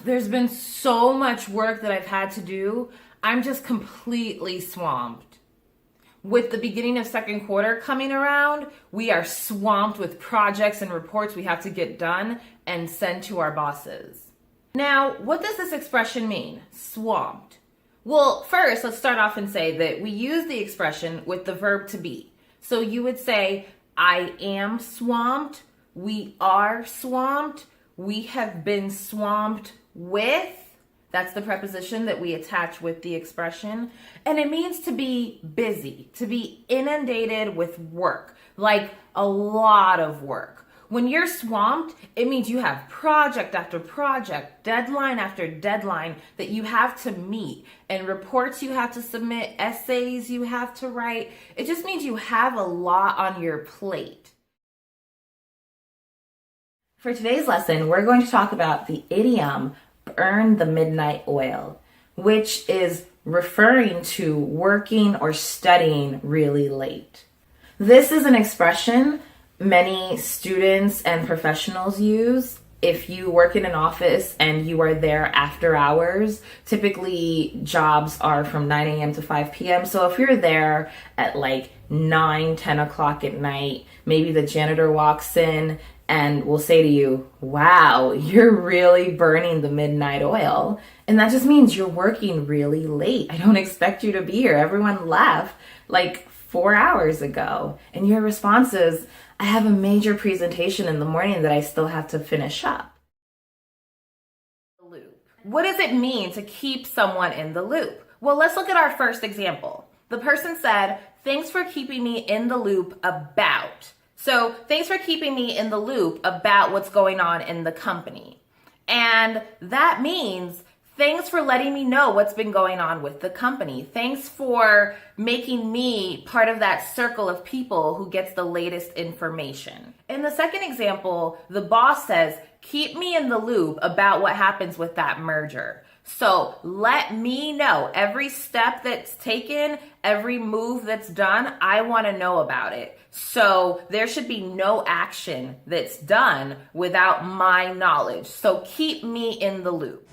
There's been so much work that I've had to do. I'm just completely swamped. With the beginning of second quarter coming around, we are swamped with projects and reports we have to get done and send to our bosses. Now, what does this expression mean, swamped? Well, first, let's start off and say that we use the expression with the verb to be. So you would say, I am swamped, we are swamped, we have been swamped with. That's the preposition that we attach with the expression. And it means to be busy, to be inundated with work, like a lot of work. When you're swamped, it means you have project after project, deadline after deadline that you have to meet, and reports you have to submit, essays you have to write. It just means you have a lot on your plate. For today's lesson, we're going to talk about the idiom burn the midnight oil, which is referring to working or studying really late. This is an expression many students and professionals use. If you work in an office and you are there after hours, typically jobs are from 9 a.m. to 5 p.m. So if you're there at like 9, 10 o'clock at night, maybe the janitor walks in and will say to you, wow, you're really burning the midnight oil. And that just means you're working really late. I don't expect you to be here. Everyone left like 4 hours ago. And your response is, I have a major presentation in the morning that I still have to finish up. What does it mean to keep someone in the loop? Well, let's look at our first example. The person said, thanks for keeping me in the loop about. So thanks for keeping me in the loop about what's going on in the company. And that means thanks for letting me know what's been going on with the company. Thanks for making me part of that circle of people who gets the latest information. In the second example, the boss says, keep me in the loop about what happens with that merger. So let me know every step that's taken, every move that's done, I want to know about it. So there should be no action that's done without my knowledge. So keep me in the loop.